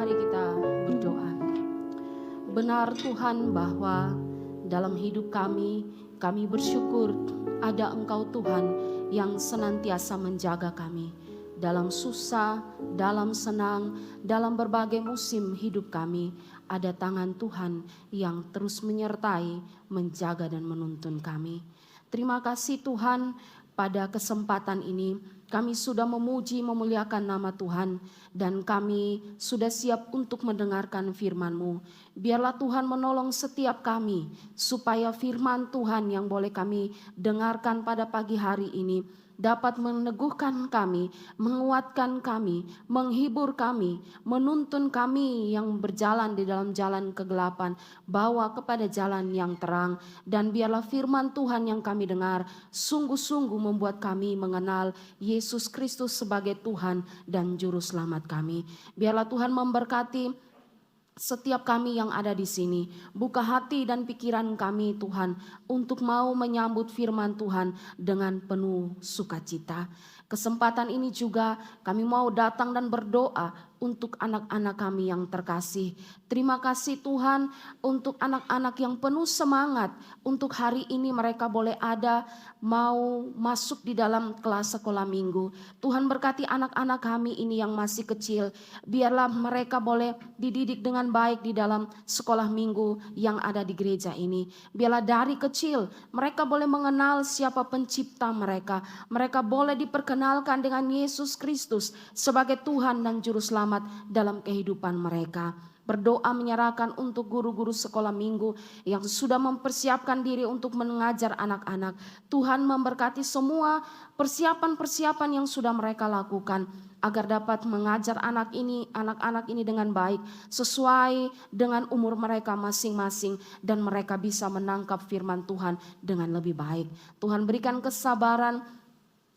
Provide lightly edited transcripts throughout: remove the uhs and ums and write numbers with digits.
Mari kita berdoa. Benar Tuhan bahwa dalam hidup kami bersyukur ada Engkau Tuhan yang senantiasa menjaga kami. Dalam susah, dalam senang, dalam berbagai musim hidup kami, ada tangan Tuhan yang terus menyertai, menjaga dan menuntun kami. Terima kasih Tuhan, pada kesempatan ini kami sudah memuji memuliakan nama Tuhan dan kami sudah siap untuk mendengarkan firman-Mu. Biarlah Tuhan menolong setiap kami supaya firman Tuhan yang boleh kami dengarkan pada pagi hari ini dapat meneguhkan kami, menguatkan kami, menghibur kami, menuntun kami yang berjalan di dalam jalan kegelapan, bawa kepada jalan yang terang. Dan biarlah firman Tuhan yang kami dengar sungguh-sungguh membuat kami mengenal Yesus Kristus sebagai Tuhan dan Juru Selamat kami. Biarlah Tuhan memberkati setiap kami yang ada di sini. Buka hati dan pikiran kami Tuhan untuk mau menyambut firman Tuhan dengan penuh sukacita. Kesempatan ini juga kami mau datang dan berdoa untuk anak-anak kami yang terkasih. Terima kasih Tuhan untuk anak-anak yang penuh semangat. Untuk hari ini mereka boleh ada mau masuk di dalam kelas sekolah minggu. Tuhan berkati anak-anak kami ini yang masih kecil. Biarlah mereka boleh dididik dengan baik di dalam sekolah minggu yang ada di gereja ini. Biarlah dari kecil mereka boleh mengenal siapa pencipta mereka. Mereka boleh diperkenalkan dengan Yesus Kristus sebagai Tuhan dan Juru Selamat dalam kehidupan mereka. Berdoa menyerahkan untuk guru-guru sekolah minggu yang sudah mempersiapkan diri untuk mengajar anak-anak. Tuhan memberkati semua persiapan-persiapan yang sudah mereka lakukan agar dapat mengajar anak-anak ini dengan baik sesuai dengan umur mereka masing-masing dan mereka bisa menangkap firman Tuhan dengan lebih baik. Tuhan berikan kesabaran,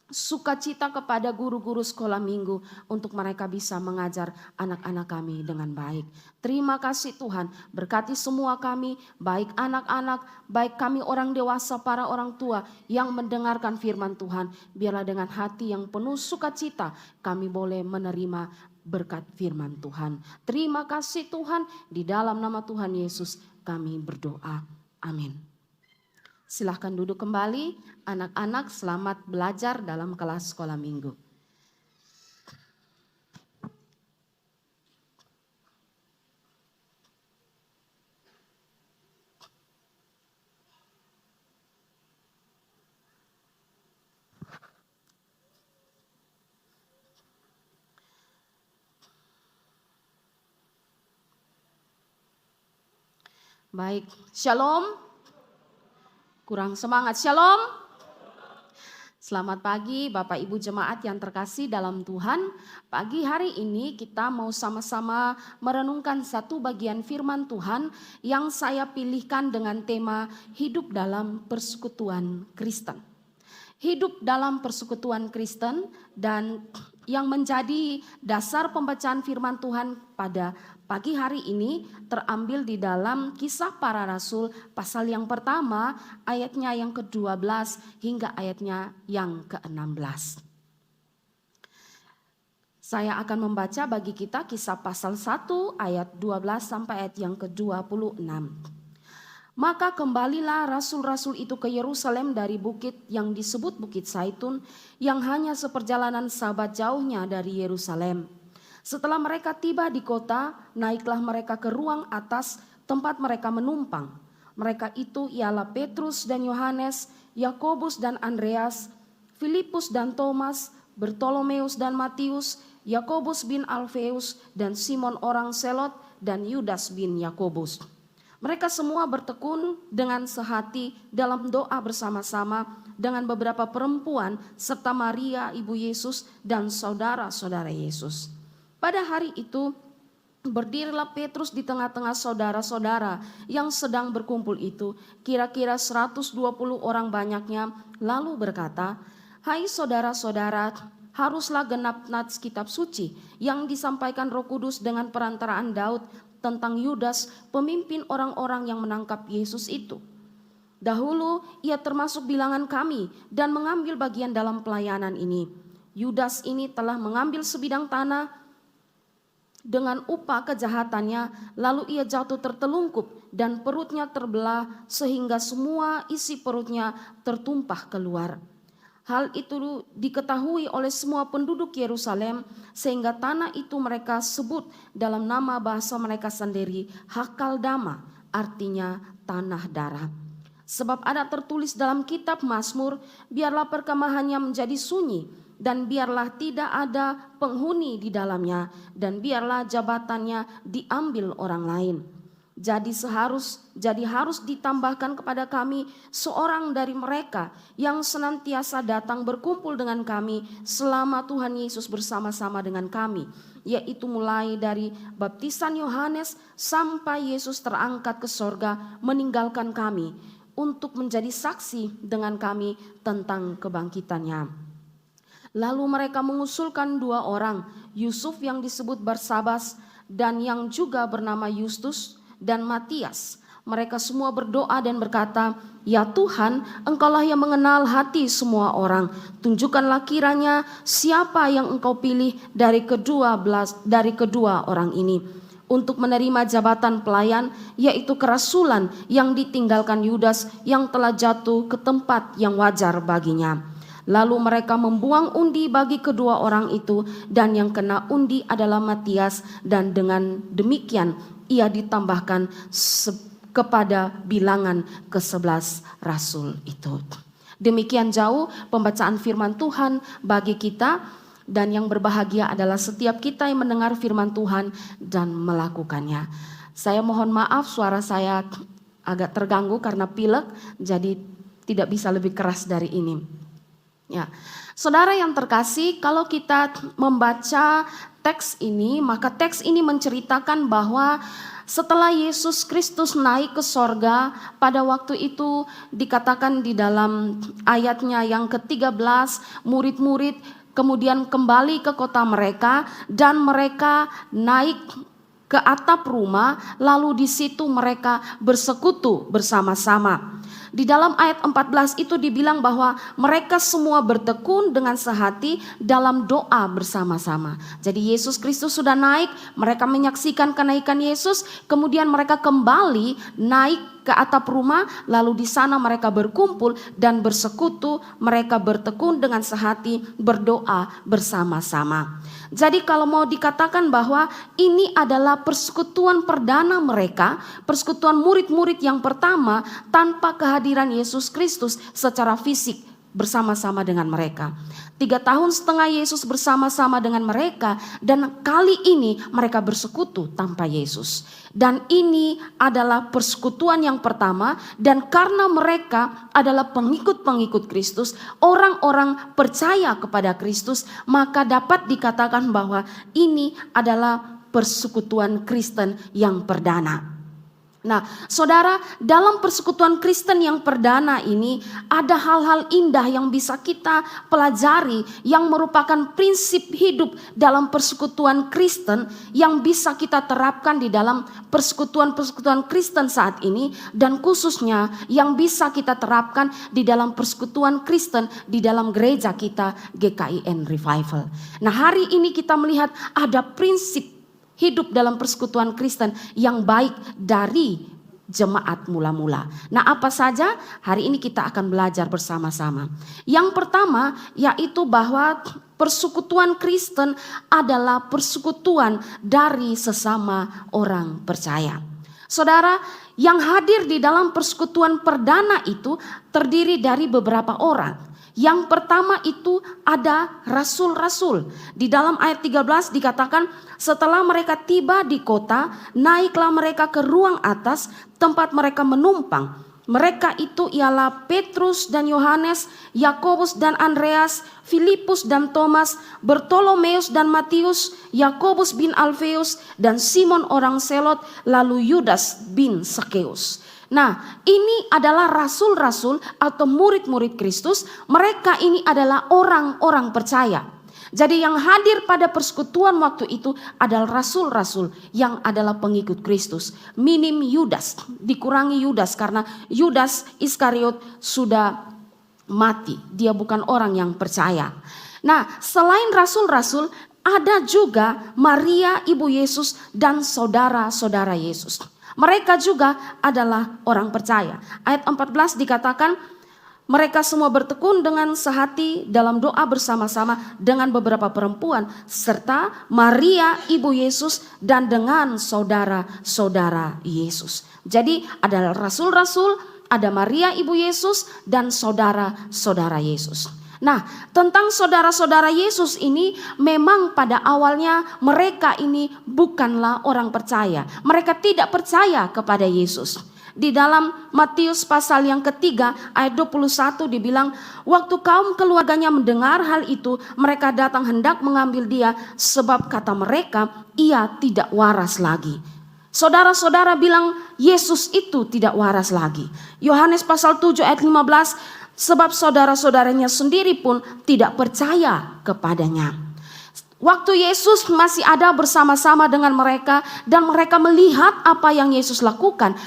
sukacita kepada guru-guru sekolah minggu untuk mereka bisa mengajar anak-anak kami dengan baik. Terima kasih Tuhan, berkati semua kami, baik anak-anak, baik kami orang dewasa, para orang tua yang mendengarkan firman Tuhan. Biarlah dengan hati yang penuh sukacita kami boleh menerima berkat firman Tuhan. Terima kasih Tuhan, di dalam nama Tuhan Yesus kami berdoa. Amin. Silahkan duduk kembali, anak-anak selamat belajar dalam kelas sekolah minggu. Baik, shalom. Kurang semangat, shalom. Selamat pagi Bapak Ibu jemaat yang terkasih dalam Tuhan. Pagi hari ini kita mau sama-sama merenungkan satu bagian firman Tuhan yang saya pilihkan dengan tema hidup dalam persekutuan Kristen. Hidup dalam persekutuan Kristen, dan yang menjadi dasar pembacaan firman Tuhan pada pagi hari ini terambil di dalam Kisah Para Rasul pasal yang pertama ayatnya yang ke-12 hingga ayatnya yang ke-16. Saya akan membaca bagi kita Kisah pasal 1 ayat 12 sampai ayat yang ke-26. Maka kembalilah rasul-rasul itu ke Yerusalem dari bukit yang disebut Bukit Zaitun, yang hanya seperjalanan sabat jauhnya dari Yerusalem. Setelah mereka tiba di kota, naiklah mereka ke ruang atas tempat mereka menumpang. Mereka itu ialah Petrus dan Yohanes, Yakobus dan Andreas, Filipus dan Thomas, Bartolomeus dan Matius, Yakobus bin Alfeus dan Simon orang Selot, dan Yudas bin Yakobus. Mereka semua bertekun dengan sehati dalam doa bersama-sama dengan beberapa perempuan serta Maria ibu Yesus dan saudara-saudara Yesus. Pada hari itu berdirilah Petrus di tengah-tengah saudara-saudara yang sedang berkumpul itu, kira-kira 120 orang banyaknya, lalu berkata, "Hai saudara-saudara, haruslah genap nats kitab suci yang disampaikan Roh Kudus dengan perantaraan Daud tentang Yudas, pemimpin orang-orang yang menangkap Yesus itu. Dahulu ia termasuk bilangan kami dan mengambil bagian dalam pelayanan ini. Yudas ini telah mengambil sebidang tanah dengan upah kejahatannya, lalu ia jatuh tertelungkup dan perutnya terbelah sehingga semua isi perutnya tertumpah keluar. Hal itu diketahui oleh semua penduduk Yerusalem sehingga tanah itu mereka sebut dalam nama bahasa mereka sendiri Hakaldama, artinya tanah darah. Sebab ada tertulis dalam kitab Mazmur, biarlah perkemahannya menjadi sunyi dan biarlah tidak ada penghuni di dalamnya dan biarlah jabatannya diambil orang lain. Jadi harus ditambahkan kepada kami seorang dari mereka yang senantiasa datang berkumpul dengan kami selama Tuhan Yesus bersama-sama dengan kami, yaitu mulai dari baptisan Yohanes sampai Yesus terangkat ke sorga meninggalkan kami untuk menjadi saksi dengan kami tentang kebangkitannya. Lalu mereka mengusulkan 2 orang, Yusuf yang disebut Barsabas dan yang juga bernama Justus dan Matias. Mereka semua berdoa dan berkata, "Ya Tuhan, Engkaulah yang mengenal hati semua orang. Tunjukkanlah kiranya siapa yang Engkau pilih dari kedua orang ini untuk menerima jabatan pelayan, yaitu kerasulan yang ditinggalkan Yudas yang telah jatuh ke tempat yang wajar baginya." Lalu mereka membuang undi bagi kedua orang itu, dan yang kena undi adalah Matias, dan dengan demikian ia ditambahkan kepada bilangan ke-11 rasul itu. Demikian jauh pembacaan firman Tuhan bagi kita, dan yang berbahagia adalah setiap kita yang mendengar firman Tuhan dan melakukannya. Saya mohon maaf suara saya agak terganggu karena pilek, jadi tidak bisa lebih keras dari ini. Ya, saudara yang terkasih, kalau kita membaca teks ini, maka teks ini menceritakan bahwa setelah Yesus Kristus naik ke sorga, pada waktu itu dikatakan di dalam ayatnya yang ke-13, murid-murid kemudian kembali ke kota mereka dan mereka naik ke atap rumah, lalu di situ mereka bersekutu bersama-sama. Di dalam ayat 14 itu dibilang bahwa mereka semua bertekun dengan sehati dalam doa bersama-sama. Jadi Yesus Kristus sudah naik, mereka menyaksikan kenaikan Yesus, kemudian mereka kembali naik ke atap rumah, lalu di sana mereka berkumpul dan bersekutu, mereka bertekun dengan sehati, berdoa bersama-sama. Jadi kalau mau dikatakan bahwa ini adalah persekutuan perdana mereka, persekutuan murid-murid yang pertama tanpa kehadiran Yesus Kristus secara fisik bersama-sama dengan mereka. 3,5 tahun Yesus bersama-sama dengan mereka, dan kali ini mereka bersekutu tanpa Yesus. Dan ini adalah persekutuan yang pertama, dan karena mereka adalah pengikut-pengikut Kristus, orang-orang percaya kepada Kristus, maka dapat dikatakan bahwa ini adalah persekutuan Kristen yang perdana. Nah, saudara, dalam persekutuan Kristen yang perdana ini ada hal-hal indah yang bisa kita pelajari yang merupakan prinsip hidup dalam persekutuan Kristen yang bisa kita terapkan di dalam persekutuan-persekutuan Kristen saat ini, dan khususnya yang bisa kita terapkan di dalam persekutuan Kristen di dalam gereja kita GKIN Revival. Nah, hari ini kita melihat ada prinsip hidup dalam persekutuan Kristen yang baik dari jemaat mula-mula. Nah, apa saja? Hari ini kita akan belajar bersama-sama. Yang pertama yaitu bahwa persekutuan Kristen adalah persekutuan dari sesama orang percaya. Saudara, yang hadir di dalam persekutuan perdana itu terdiri dari beberapa orang. Yang pertama itu ada rasul-rasul. Di dalam ayat 13 dikatakan, setelah mereka tiba di kota, naiklah mereka ke ruang atas tempat mereka menumpang. Mereka itu ialah Petrus dan Yohanes, Yakobus dan Andreas, Filipus dan Thomas, Bartolomeus dan Matius, Yakobus bin Alfeus dan Simon orang Selot, lalu Yudas bin Sakeus. Nah, ini adalah rasul-rasul atau murid-murid Kristus. Mereka ini adalah orang-orang percaya. Jadi yang hadir pada persekutuan waktu itu adalah rasul-rasul yang adalah pengikut Kristus. Minim Yudas, dikurangi Yudas karena Yudas Iskariot sudah mati. Dia bukan orang yang percaya. Nah, selain rasul-rasul, ada juga Maria ibu Yesus dan saudara-saudara Yesus. Mereka juga adalah orang percaya. Ayat 14 dikatakan, mereka semua bertekun dengan sehati dalam doa bersama-sama dengan beberapa perempuan serta Maria ibu Yesus dan dengan saudara-saudara Yesus. Jadi ada rasul-rasul, ada Maria ibu Yesus dan saudara-saudara Yesus. Nah, tentang saudara-saudara Yesus ini memang pada awalnya mereka ini bukanlah orang percaya. Mereka tidak percaya kepada Yesus. Di dalam Matius pasal yang ketiga ayat 21 dibilang, waktu kaum keluarganya mendengar hal itu, mereka datang hendak mengambil dia sebab kata mereka, ia tidak waras lagi. Saudara-saudara bilang Yesus itu tidak waras lagi. Yohanes pasal 7 ayat 15, sebab saudara-saudaranya sendiri pun tidak percaya kepadanya. Waktu Yesus masih ada bersama-sama dengan mereka dan mereka melihat apa yang Yesus lakukan,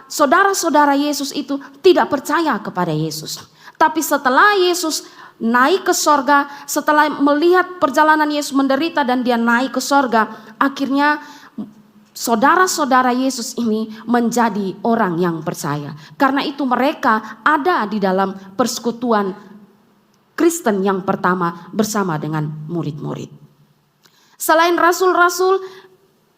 saudara-saudara Yesus itu tidak percaya kepada Yesus. Tapi setelah Yesus naik ke sorga, setelah melihat perjalanan Yesus menderita dan dia naik ke sorga, akhirnya saudara-saudara Yesus ini menjadi orang yang percaya. Karena itu mereka ada di dalam persekutuan Kristen yang pertama bersama dengan murid-murid. Selain rasul-rasul,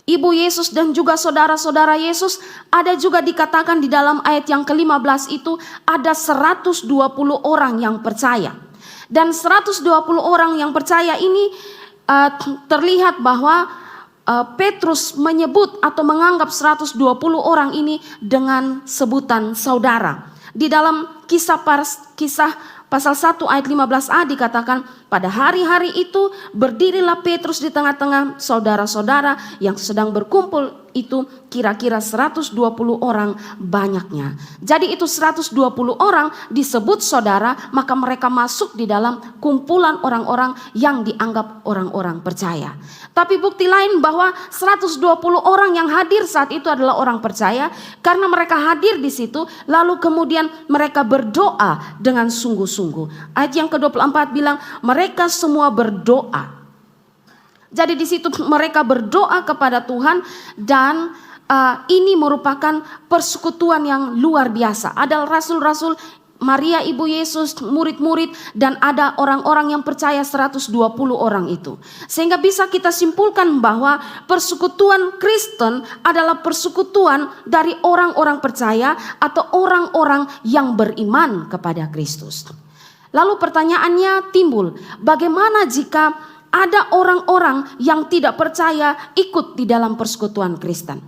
ibu Yesus dan juga saudara-saudara Yesus, ada juga dikatakan di dalam ayat yang ke-15 itu ada 120 orang yang percaya. Dan 120 orang yang percaya ini terlihat bahwa Petrus menyebut atau menganggap 120 orang ini dengan sebutan saudara. Di dalam kisah pasal 1 ayat 15a dikatakan, pada hari-hari itu berdirilah Petrus di tengah-tengah saudara-saudara yang sedang berkumpul, itu kira-kira 120 orang banyaknya. Jadi itu 120 orang disebut saudara, maka mereka masuk di dalam kumpulan orang-orang yang dianggap orang-orang percaya. Tapi bukti lain bahwa 120 orang yang hadir saat itu adalah orang percaya, karena mereka hadir di situ lalu kemudian mereka berdoa dengan sungguh-sungguh. Ayat yang ke-24 bilang mereka semua berdoa. Jadi di situ mereka berdoa kepada Tuhan dan ini merupakan persekutuan yang luar biasa. Ada rasul-rasul, Maria ibu Yesus, murid-murid, dan ada orang-orang yang percaya 120 orang itu. Sehingga bisa kita simpulkan bahwa persekutuan Kristen adalah persekutuan dari orang-orang percaya atau orang-orang yang beriman kepada Kristus. Lalu pertanyaannya timbul, bagaimana jika ada orang-orang yang tidak percaya ikut di dalam persekutuan Kristen?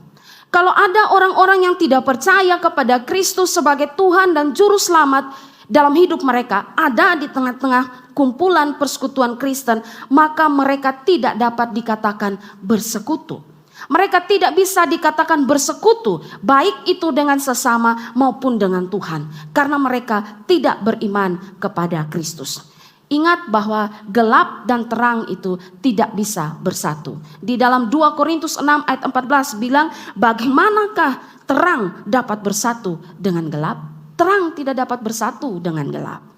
Kalau ada orang-orang yang tidak percaya kepada Kristus sebagai Tuhan dan Juru Selamat dalam hidup mereka, ada di tengah-tengah kumpulan persekutuan Kristen, maka mereka tidak dapat dikatakan bersekutu. Mereka tidak bisa dikatakan bersekutu, baik itu dengan sesama maupun dengan Tuhan, karena mereka tidak beriman kepada Kristus. Ingat bahwa gelap dan terang itu tidak bisa bersatu. Di dalam 2 Korintus 6 ayat 14 bilang, bagaimanakah terang dapat bersatu dengan gelap? Terang tidak dapat bersatu dengan gelap.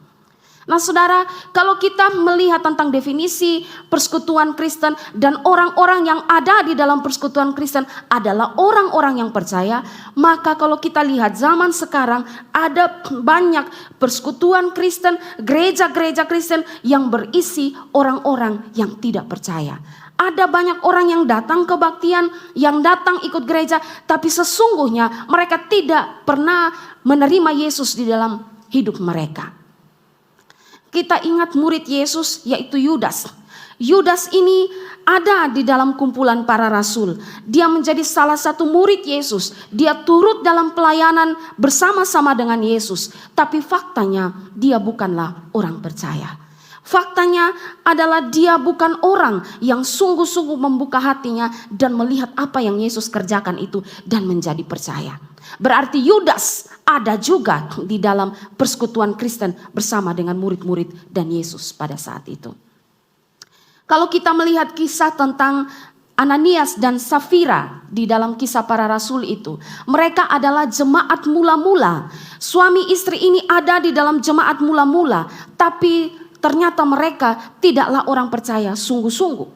Nah saudara, kalau kita melihat tentang definisi persekutuan Kristen dan orang-orang yang ada di dalam persekutuan Kristen adalah orang-orang yang percaya, maka kalau kita lihat zaman sekarang ada banyak persekutuan Kristen, gereja-gereja Kristen yang berisi orang-orang yang tidak percaya. Ada banyak orang yang datang kebaktian, yang datang ikut gereja, tapi sesungguhnya mereka tidak pernah menerima Yesus di dalam hidup mereka. Kita ingat murid Yesus yaitu Yudas. Yudas ini ada di dalam kumpulan para rasul. Dia menjadi salah satu murid Yesus. Dia turut dalam pelayanan bersama-sama dengan Yesus. Tapi faktanya dia bukanlah orang percaya. Faktanya adalah dia bukan orang yang sungguh-sungguh membuka hatinya dan melihat apa yang Yesus kerjakan itu dan menjadi percaya. Berarti Yudas ada juga di dalam persekutuan Kristen bersama dengan murid-murid dan Yesus pada saat itu. Kalau kita melihat kisah tentang Ananias dan Safira di dalam kisah para rasul itu, mereka adalah jemaat mula-mula. Suami istri ini ada di dalam jemaat mula-mula, tapi ternyata mereka tidaklah orang percaya sungguh-sungguh.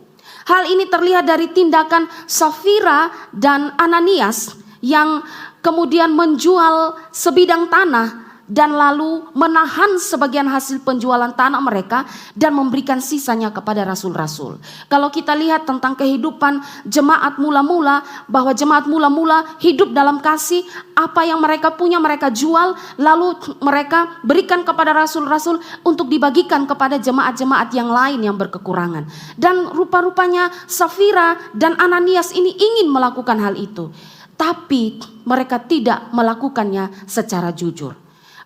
Hal ini terlihat dari tindakan Safira dan Ananias yang kemudian menjual sebidang tanah dan lalu menahan sebagian hasil penjualan tanah mereka dan memberikan sisanya kepada rasul-rasul. Kalau kita lihat tentang kehidupan jemaat mula-mula, bahwa jemaat mula-mula hidup dalam kasih, apa yang mereka punya mereka jual, lalu mereka berikan kepada rasul-rasul untuk dibagikan kepada jemaat-jemaat yang lain yang berkekurangan. Dan rupa-rupanya Safira dan Ananias ini ingin melakukan hal itu, tapi mereka tidak melakukannya secara jujur.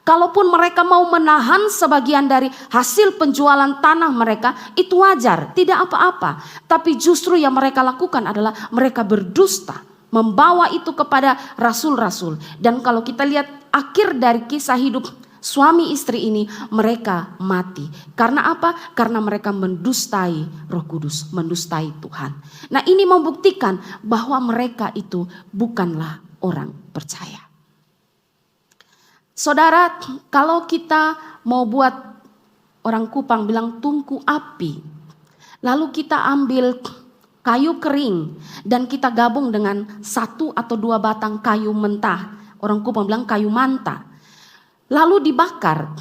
Kalaupun mereka mau menahan sebagian dari hasil penjualan tanah mereka, itu wajar, tidak apa-apa. Tapi justru yang mereka lakukan adalah mereka berdusta, membawa itu kepada rasul-rasul. Dan kalau kita lihat akhir dari kisah hidup suami istri ini, mereka mati. Karena apa? Karena mereka mendustai Roh Kudus, mendustai Tuhan. Nah, ini membuktikan bahwa mereka itu bukanlah orang percaya. Saudara, kalau kita mau buat, orang Kupang bilang tungku api, lalu kita ambil kayu kering dan kita gabung dengan 1 atau 2 batang kayu mentah, orang Kupang bilang kayu manta, lalu dibakar,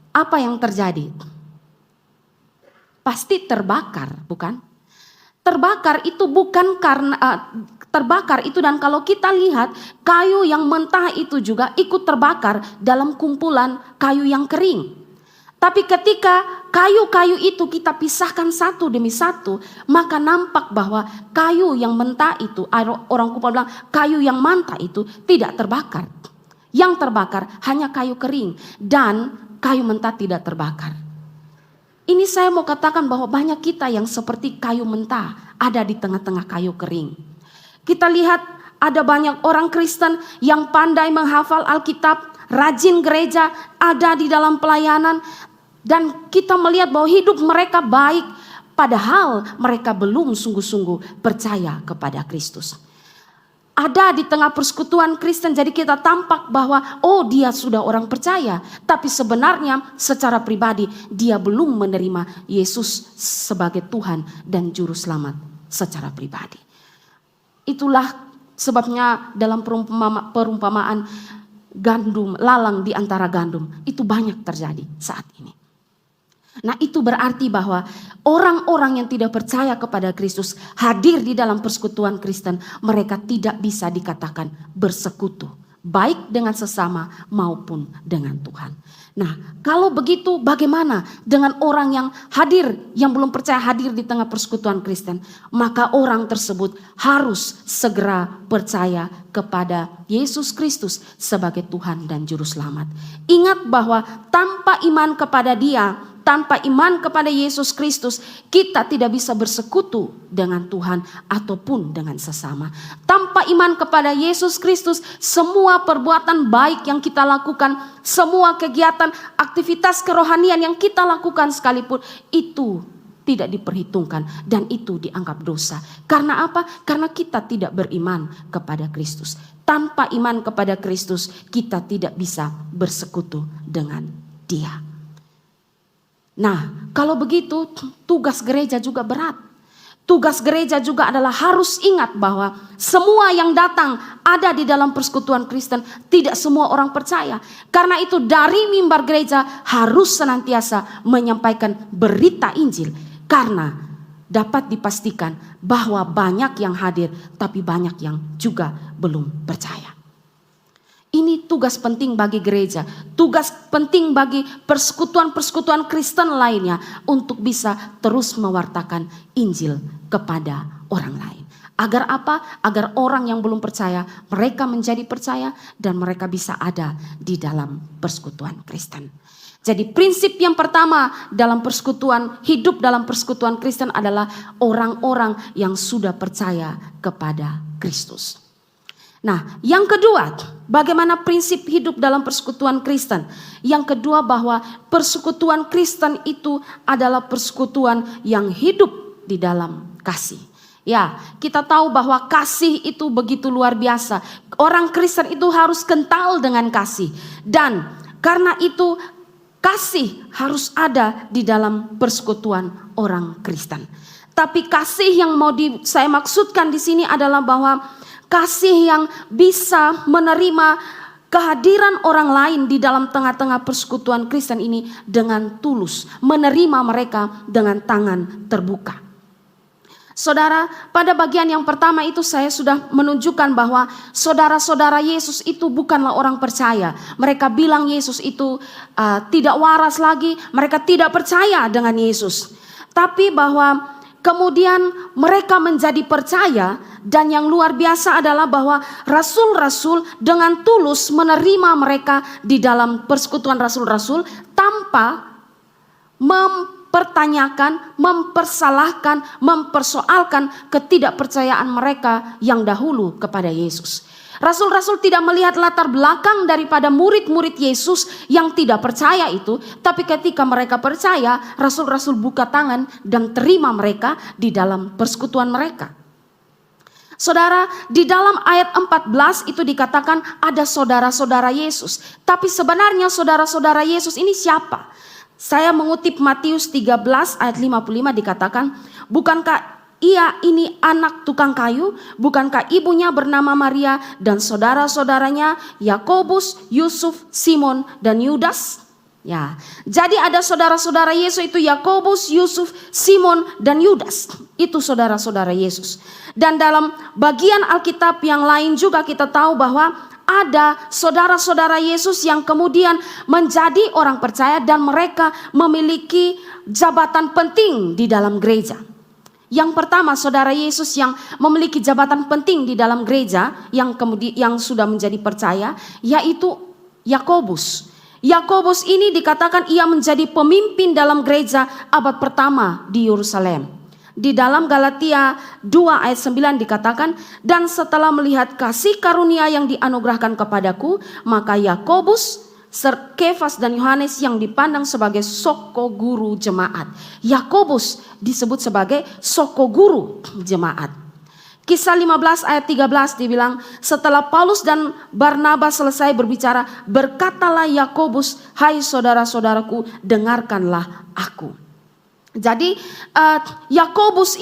apa yang terjadi? Pasti terbakar, bukan? Terbakar itu bukan karena terbakar itu, dan kalau kita lihat kayu yang mentah itu juga ikut terbakar dalam kumpulan kayu yang kering. Tapi ketika kayu-kayu itu kita pisahkan satu demi satu, maka nampak bahwa kayu yang mentah itu, orang Kupang bilang kayu yang mantah itu tidak terbakar. Yang terbakar hanya kayu kering dan kayu mentah tidak terbakar. Ini saya mau katakan bahwa banyak kita yang seperti kayu mentah ada di tengah-tengah kayu kering. Kita lihat ada banyak orang Kristen yang pandai menghafal Alkitab, rajin gereja, ada di dalam pelayanan. Dan kita melihat bahwa hidup mereka baik, padahal mereka belum sungguh-sungguh percaya kepada Kristus. Ada di tengah persekutuan Kristen, jadi kita tampak bahwa oh dia sudah orang percaya. Tapi sebenarnya secara pribadi dia belum menerima Yesus sebagai Tuhan dan Juru Selamat secara pribadi. Itulah sebabnya dalam perumpamaan gandum, lalang di antara gandum, itu banyak terjadi saat ini. Nah, itu berarti bahwa orang-orang yang tidak percaya kepada Kristus hadir di dalam persekutuan Kristen, mereka tidak bisa dikatakan bersekutu, baik dengan sesama maupun dengan Tuhan. Nah, kalau begitu bagaimana dengan orang yang hadir, yang belum percaya hadir di tengah persekutuan Kristen? Maka orang tersebut harus segera percaya kepada Yesus Kristus sebagai Tuhan dan Juru Selamat. Ingat bahwa tanpa iman kepada Dia, tanpa iman kepada Yesus Kristus, kita tidak bisa bersekutu dengan Tuhan ataupun dengan sesama. Tanpa iman kepada Yesus Kristus, semua perbuatan baik yang kita lakukan, semua kegiatan, aktivitas kerohanian yang kita lakukan sekalipun, itu tidak diperhitungkan dan itu dianggap dosa. Karena apa? Karena kita tidak beriman kepada Kristus. Tanpa iman kepada Kristus, kita tidak bisa bersekutu dengan Dia. Nah, kalau begitu tugas gereja juga berat. Tugas gereja juga adalah harus ingat bahwa semua yang datang ada di dalam persekutuan Kristen, tidak semua orang percaya. Karena itu dari mimbar gereja harus senantiasa menyampaikan berita Injil. Karena dapat dipastikan bahwa banyak yang hadir tapi banyak yang juga belum percaya. Ini tugas penting bagi gereja, tugas penting bagi persekutuan-persekutuan Kristen lainnya untuk bisa terus mewartakan Injil kepada orang lain. Agar apa? Agar orang yang belum percaya, mereka menjadi percaya dan mereka bisa ada di dalam persekutuan Kristen. Jadi prinsip yang pertama dalam persekutuan, hidup dalam persekutuan Kristen adalah orang-orang yang sudah percaya kepada Kristus. Nah, yang kedua, bagaimana prinsip hidup dalam persekutuan Kristen? Yang kedua, bahwa persekutuan Kristen itu adalah persekutuan yang hidup di dalam kasih. Ya, kita tahu bahwa kasih itu begitu luar biasa. Orang Kristen itu harus kental dengan kasih. Dan karena itu kasih harus ada di dalam persekutuan orang Kristen. Tapi kasih yang mau saya maksudkan di sini adalah bahwa kasih yang bisa menerima kehadiran orang lain di dalam tengah-tengah persekutuan Kristen ini dengan tulus, menerima mereka dengan tangan terbuka. Saudara, pada bagian yang pertama itu saya sudah menunjukkan bahwa saudara-saudara Yesus itu bukanlah orang percaya. Mereka bilang Yesus itu tidak waras lagi, mereka tidak percaya dengan Yesus. Tapi bahwa kemudian mereka menjadi percaya, dan yang luar biasa adalah bahwa rasul-rasul dengan tulus menerima mereka di dalam persekutuan rasul-rasul tanpa mempertanyakan, mempersalahkan, mempersoalkan ketidakpercayaan mereka yang dahulu kepada Yesus. Rasul-rasul tidak melihat latar belakang daripada murid-murid Yesus yang tidak percaya itu. Tapi ketika mereka percaya, rasul-rasul buka tangan dan terima mereka di dalam persekutuan mereka. Saudara, di dalam ayat 14 itu dikatakan ada saudara-saudara Yesus. Tapi sebenarnya saudara-saudara Yesus ini siapa? Saya mengutip Matius 13 ayat 55 dikatakan, bukankah ia ini anak tukang kayu? Bukankah ibunya bernama Maria dan saudara-saudaranya Yakobus, Yusuf, Simon dan Yudas? Ya, jadi ada saudara-saudara Yesus itu Yakobus, Yusuf, Simon dan Yudas. Itu saudara-saudara Yesus. Dan dalam bagian Alkitab yang lain juga kita tahu bahwa ada saudara-saudara Yesus yang kemudian menjadi orang percaya dan mereka memiliki jabatan penting di dalam gereja. Yang pertama, saudara Yesus yang memiliki jabatan penting di dalam gereja yang sudah menjadi percaya, yaitu Yakobus. Yakobus ini dikatakan ia menjadi pemimpin dalam gereja abad pertama di Yerusalem. Di dalam Galatia 2 ayat 9 dikatakan, dan setelah melihat kasih karunia yang dianugerahkan kepadaku, maka Yakobus, Kefas dan Yohanes yang dipandang sebagai soko guru jemaat. Yakobus disebut sebagai soko guru jemaat. Kisah 15 ayat 13 dibilang, setelah Paulus dan Barnabas selesai berbicara, berkatalah Yakobus, hai saudara-saudaraku, dengarkanlah aku. Jadi Yakobus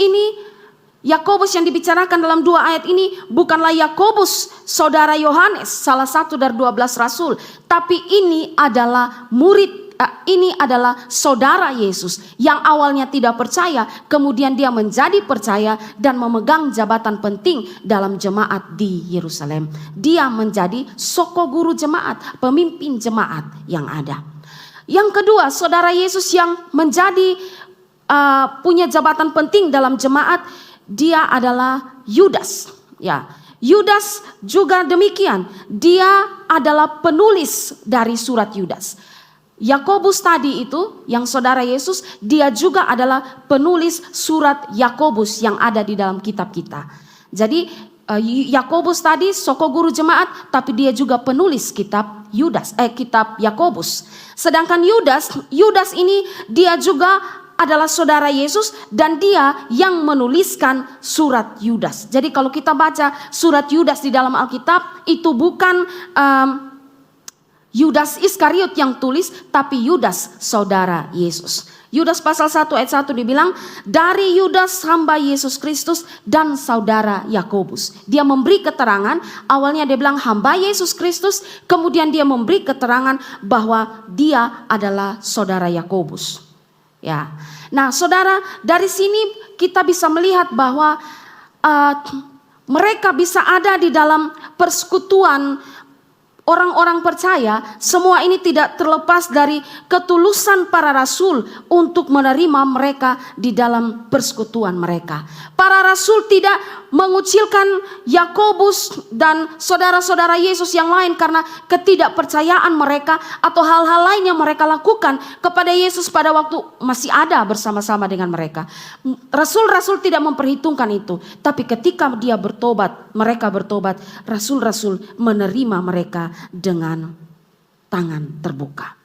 yang dibicarakan dalam 2 ayat ini bukanlah Yakobus saudara Yohanes, salah satu dari 12 rasul, tapi ini adalah ini adalah saudara Yesus yang awalnya tidak percaya, kemudian dia menjadi percaya dan memegang jabatan penting dalam jemaat di Yerusalem. Dia menjadi soko guru jemaat, pemimpin jemaat yang ada. Yang kedua, saudara Yesus yang menjadi punya jabatan penting dalam jemaat, dia adalah Yudas. Ya, Yudas juga demikian. Dia adalah penulis dari surat Yudas. Yakobus tadi itu yang saudara Yesus, dia juga adalah penulis surat Yakobus yang ada di dalam kitab kita. Jadi Yakobus tadi soko guru jemaat, tapi dia juga penulis kitab kitab Yakobus. Sedangkan Yudas ini dia juga adalah saudara Yesus dan dia yang menuliskan surat Yudas. Jadi kalau kita baca surat Yudas di dalam Alkitab, itu bukan Yudas Iskariot yang tulis, tapi Yudas saudara Yesus. Yudas pasal 1 ayat 1 dibilang, dari Yudas hamba Yesus Kristus dan saudara Yakobus. Dia memberi keterangan, awalnya dia bilang hamba Yesus Kristus, kemudian dia memberi keterangan bahwa dia adalah saudara Yakobus. Ya, nah saudara, dari sini kita bisa melihat bahwa mereka bisa ada di dalam persekutuan orang-orang percaya. Semua ini tidak terlepas dari ketulusan para rasul untuk menerima mereka di dalam persekutuan mereka. Para rasul tidak mengucilkan Yakobus dan saudara-saudara Yesus yang lain karena ketidakpercayaan mereka atau hal-hal lain yang mereka lakukan kepada Yesus pada waktu masih ada bersama-sama dengan mereka. Rasul-rasul tidak memperhitungkan itu, tapi ketika dia bertobat, mereka bertobat, rasul-rasul menerima mereka dengan tangan terbuka.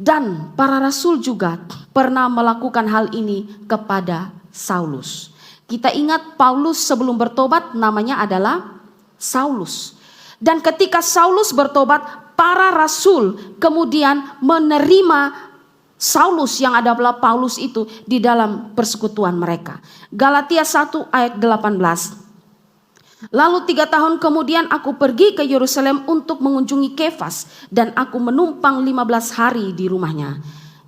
Dan para rasul juga pernah melakukan hal ini kepada Saulus. Kita ingat Paulus sebelum bertobat namanya adalah Saulus. Dan ketika Saulus bertobat, para rasul kemudian menerima Saulus yang adalah Paulus itu di dalam persekutuan mereka. Galatia 1 ayat 18. Lalu 3 tahun kemudian aku pergi ke Yerusalem untuk mengunjungi Kefas dan aku menumpang 15 hari di rumahnya.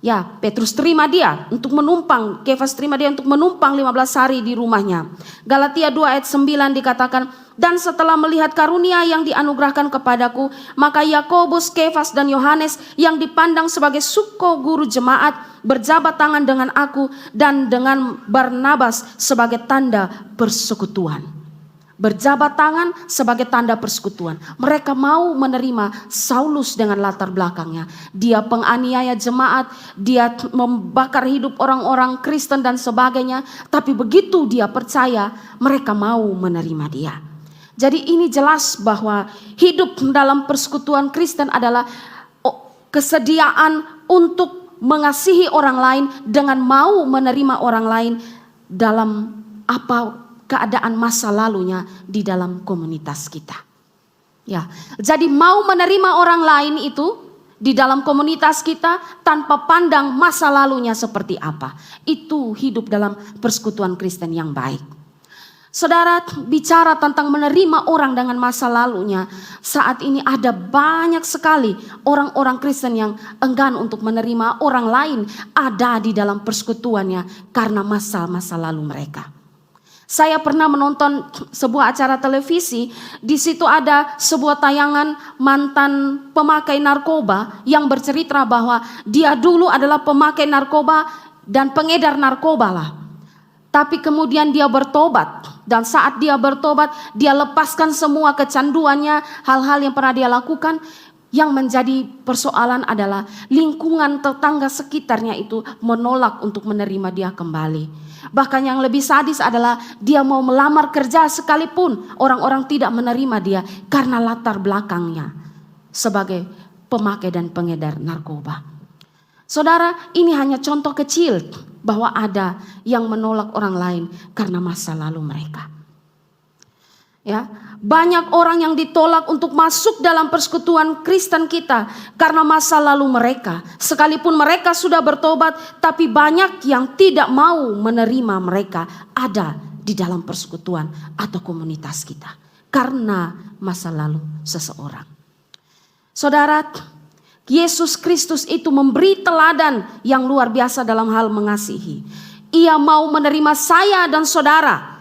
Ya, Petrus terima dia untuk menumpang, Kefas terima dia untuk menumpang 15 hari di rumahnya. Galatia 2 ayat 9 dikatakan, dan setelah melihat karunia yang dianugerahkan kepadaku, maka Yakobus, Kefas dan Yohanes yang dipandang sebagai suko guru jemaat berjabat tangan dengan aku dan dengan Barnabas sebagai tanda persekutuan. Berjabat tangan sebagai tanda persekutuan. Mereka mau menerima Saulus dengan latar belakangnya. Dia penganiaya jemaat, dia membakar hidup orang-orang Kristen dan sebagainya. Tapi begitu dia percaya, mereka mau menerima dia. Jadi ini jelas bahwa hidup dalam persekutuan Kristen adalah kesediaan untuk mengasihi orang lain dengan mau menerima orang lain dalam keadaan masa lalunya di dalam komunitas kita. Ya, jadi mau menerima orang lain itu di dalam komunitas kita tanpa pandang masa lalunya seperti apa. Itu hidup dalam persekutuan Kristen yang baik. Saudara, bicara tentang menerima orang dengan masa lalunya, saat ini ada banyak sekali orang-orang Kristen yang enggan untuk menerima orang lain ada di dalam persekutuannya karena masa-masa lalu mereka. Saya pernah menonton sebuah acara televisi, di situ ada sebuah tayangan mantan pemakai narkoba yang bercerita bahwa dia dulu adalah pemakai narkoba dan pengedar narkoba lah. Tapi kemudian dia bertobat, dan saat dia bertobat dia lepaskan semua kecanduannya, hal-hal yang pernah dia lakukan. Yang menjadi persoalan adalah lingkungan tetangga sekitarnya itu menolak untuk menerima dia kembali. Bahkan yang lebih sadis adalah dia mau melamar kerja sekalipun orang-orang tidak menerima dia karena latar belakangnya sebagai pemakai dan pengedar narkoba. Saudara, ini hanya contoh kecil bahwa ada yang menolak orang lain karena masa lalu mereka. Ya, banyak orang yang ditolak untuk masuk dalam persekutuan Kristen kita karena masa lalu mereka. Sekalipun mereka sudah bertobat, tapi banyak yang tidak mau menerima mereka ada di dalam persekutuan atau komunitas kita karena masa lalu seseorang. Saudara, Yesus Kristus itu memberi teladan yang luar biasa dalam hal mengasihi. Ia mau menerima saya dan saudara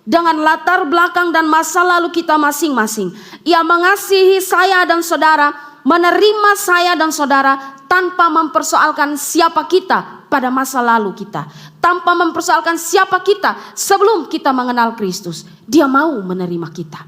dengan latar belakang dan masa lalu kita masing-masing. Ia mengasihi saya dan saudara, menerima saya dan saudara tanpa mempersoalkan siapa kita pada masa lalu kita. Tanpa mempersoalkan siapa kita sebelum kita mengenal Kristus. Dia mau menerima kita.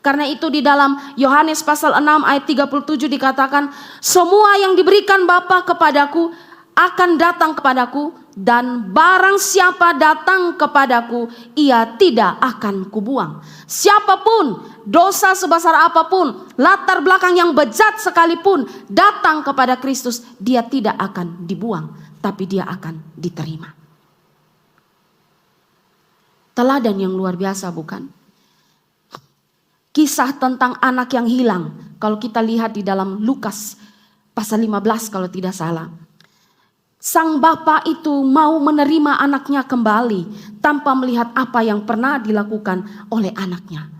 Karena itu di dalam Yohanes pasal 6 ayat 37 dikatakan, semua yang diberikan Bapa kepadaku akan datang kepadaku, dan barang siapa datang kepadaku, ia tidak akan kubuang. Siapapun, dosa sebesar apapun, latar belakang yang bejat sekalipun, datang kepada Kristus, dia tidak akan dibuang, tapi dia akan diterima. Teladan yang luar biasa, bukan? Kisah tentang anak yang hilang, kalau kita lihat di dalam Lukas pasal 15 kalau tidak salah. Sang bapak itu mau menerima anaknya kembali tanpa melihat apa yang pernah dilakukan oleh anaknya.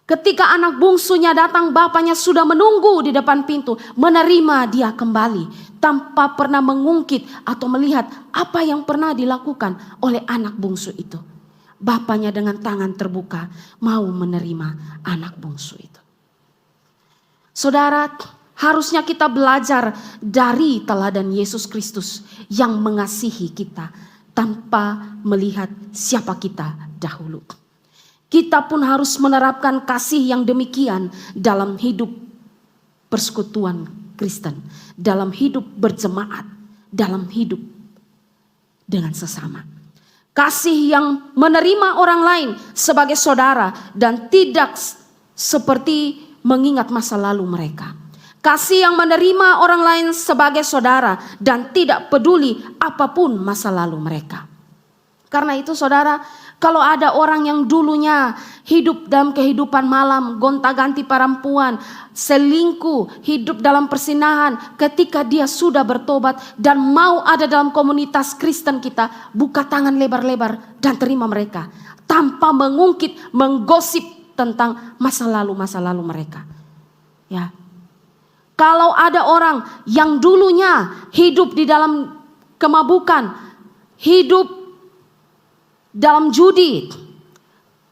Ketika anak bungsunya datang, bapaknya sudah menunggu di depan pintu, menerima dia kembali tanpa pernah mengungkit atau melihat apa yang pernah dilakukan oleh anak bungsu itu. Bapaknya dengan tangan terbuka mau menerima anak bungsu itu. Saudara, harusnya kita belajar dari teladan Yesus Kristus yang mengasihi kita tanpa melihat siapa kita dahulu. Kita pun harus menerapkan kasih yang demikian dalam hidup persekutuan Kristen, dalam hidup berjemaat, dalam hidup dengan sesama. Kasih yang menerima orang lain sebagai saudara dan tidak seperti mengingat masa lalu mereka. Kasih yang menerima orang lain sebagai saudara dan tidak peduli apapun masa lalu mereka. Karena itu saudara, kalau ada orang yang dulunya hidup dalam kehidupan malam, gonta-ganti perempuan, selingkuh, hidup dalam persinahan, ketika dia sudah bertobat dan mau ada dalam komunitas Kristen kita, buka tangan lebar-lebar dan terima mereka. Tanpa mengungkit, menggosip tentang masa lalu mereka. Ya. Kalau ada orang yang dulunya hidup di dalam kemabukan, hidup dalam judi,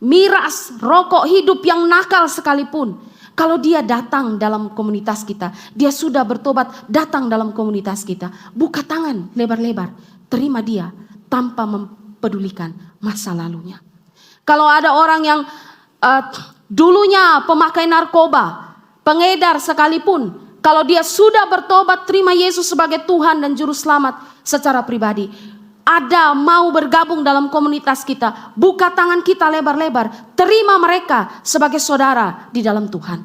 miras, rokok, hidup yang nakal sekalipun, kalau dia datang dalam komunitas kita, dia sudah bertobat, datang dalam komunitas kita, buka tangan lebar-lebar, terima dia tanpa mempedulikan masa lalunya. Kalau ada orang yang dulunya pemakai narkoba, pengedar sekalipun, kalau dia sudah bertobat, terima Yesus sebagai Tuhan dan Juru Selamat secara pribadi, ada mau bergabung dalam komunitas kita, buka tangan kita lebar-lebar, terima mereka sebagai saudara di dalam Tuhan.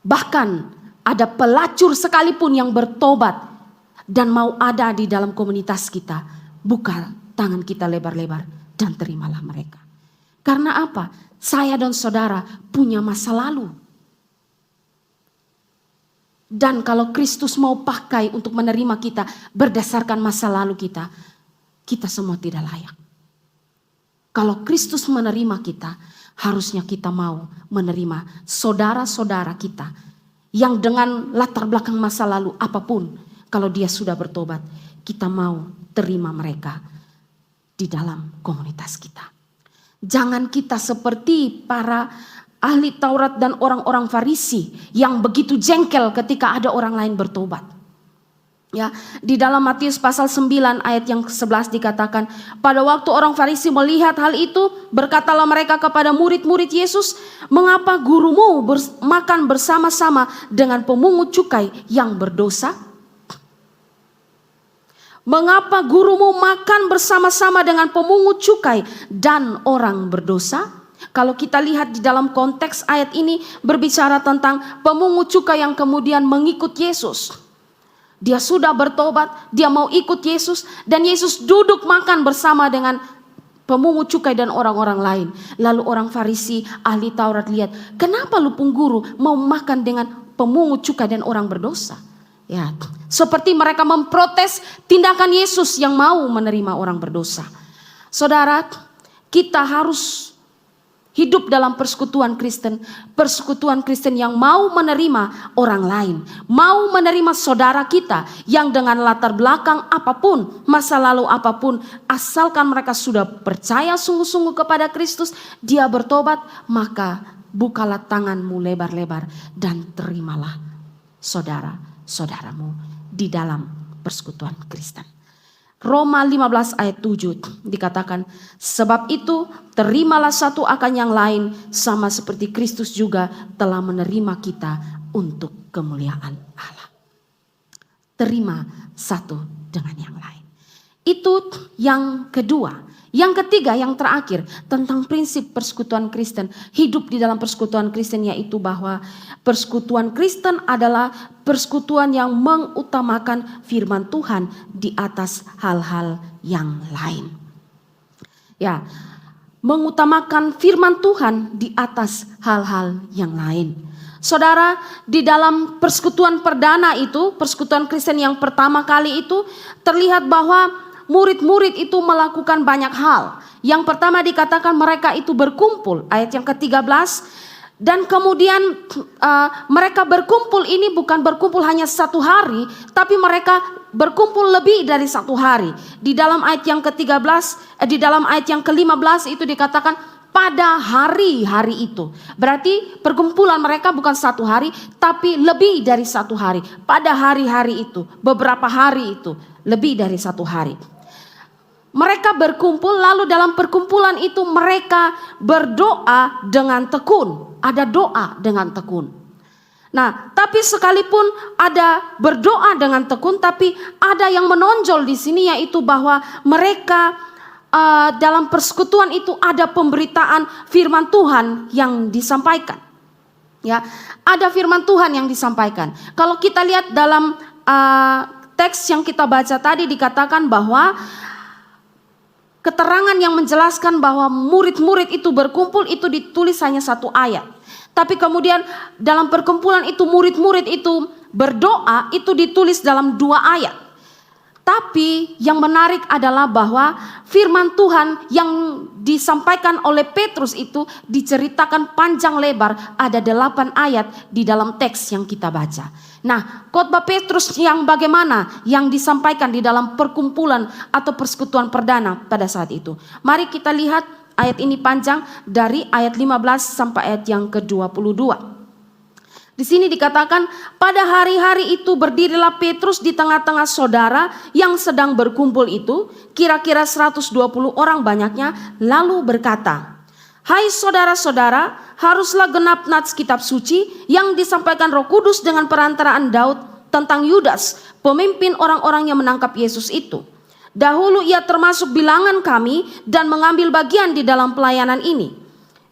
Bahkan ada pelacur sekalipun yang bertobat dan mau ada di dalam komunitas kita, buka tangan kita lebar-lebar dan terimalah mereka. Karena apa? Saya dan saudara punya masa lalu. Dan kalau Kristus mau pakai untuk menerima kita berdasarkan masa lalu kita, kita semua tidak layak. Kalau Kristus menerima kita, harusnya kita mau menerima saudara-saudara kita yang dengan latar belakang masa lalu apapun, kalau dia sudah bertobat, kita mau terima mereka di dalam komunitas kita. Jangan kita seperti para ahli Taurat dan orang-orang Farisi yang begitu jengkel ketika ada orang lain bertobat. Ya, di dalam Matius pasal 9 ayat yang 11 dikatakan, pada waktu orang Farisi melihat hal itu, berkatalah mereka kepada murid-murid Yesus, mengapa gurumu makan bersama-sama dengan pemungut cukai yang berdosa? Mengapa gurumu makan bersama-sama dengan pemungut cukai dan orang berdosa? Kalau kita lihat di dalam konteks ayat ini berbicara tentang pemungut cukai yang kemudian mengikut Yesus. Dia sudah bertobat, dia mau ikut Yesus, dan Yesus duduk makan bersama dengan pemungut cukai dan orang-orang lain. Lalu orang Farisi, ahli Taurat lihat, kenapa lu pengguru mau makan dengan pemungut cukai dan orang berdosa? Ya, seperti mereka memprotes tindakan Yesus yang mau menerima orang berdosa. Saudara, kita harus hidup dalam persekutuan Kristen yang mau menerima orang lain, mau menerima saudara kita yang dengan latar belakang apapun, masa lalu apapun, asalkan mereka sudah percaya sungguh-sungguh kepada Kristus, dia bertobat, maka bukalah tanganmu lebar-lebar dan terimalah saudara-saudaramu di dalam persekutuan Kristen. Roma 15 ayat 7 dikatakan, sebab itu terimalah satu akan yang lain sama seperti Kristus juga telah menerima kita untuk kemuliaan Allah. Terima satu dengan yang lain. Itu yang kedua. Yang ketiga, yang terakhir, tentang prinsip persekutuan Kristen. Hidup di dalam persekutuan Kristen, yaitu bahwa persekutuan Kristen adalah persekutuan yang mengutamakan firman Tuhan di atas hal-hal yang lain. Ya, mengutamakan firman Tuhan di atas hal-hal yang lain. Saudara, di dalam persekutuan perdana itu, persekutuan Kristen yang pertama kali itu, terlihat bahwa murid-murid itu melakukan banyak hal. Yang pertama dikatakan mereka itu berkumpul, ayat yang ke-13. Dan kemudian mereka berkumpul ini bukan berkumpul hanya satu hari, tapi mereka berkumpul lebih dari satu hari. Di dalam ayat yang ke-13, di dalam ayat yang ke-15 itu dikatakan pada hari-hari itu. Berarti perkumpulan mereka bukan satu hari, tapi lebih dari satu hari. Pada hari-hari itu, beberapa hari itu, lebih dari satu hari. Mereka berkumpul, lalu dalam perkumpulan itu mereka berdoa dengan tekun. Ada doa dengan tekun. Nah, tapi sekalipun ada berdoa dengan tekun, tapi ada yang menonjol di sini, yaitu bahwa mereka dalam persekutuan itu ada pemberitaan firman Tuhan yang disampaikan. Ya, ada firman Tuhan yang disampaikan. Kalau kita lihat dalam teks yang kita baca tadi dikatakan bahwa keterangan yang menjelaskan bahwa murid-murid itu berkumpul itu ditulis hanya satu ayat. Tapi kemudian dalam perkumpulan itu murid-murid itu berdoa itu ditulis dalam 2 ayat. Tapi yang menarik adalah bahwa firman Tuhan yang disampaikan oleh Petrus itu diceritakan panjang lebar, ada 8 ayat di dalam teks yang kita baca. Nah, khotbah Petrus yang bagaimana yang disampaikan di dalam perkumpulan atau persekutuan perdana pada saat itu. Mari kita lihat ayat ini panjang dari ayat 15 sampai ayat yang ke-22. Di sini dikatakan, pada hari-hari itu berdirilah Petrus di tengah-tengah saudara yang sedang berkumpul itu, kira-kira 120 orang banyaknya, lalu berkata, "Hai saudara-saudara, haruslah genap nats kitab suci yang disampaikan Roh Kudus dengan perantaraan Daud tentang Yudas, pemimpin orang-orang yang menangkap Yesus itu. Dahulu ia termasuk bilangan kami dan mengambil bagian di dalam pelayanan ini.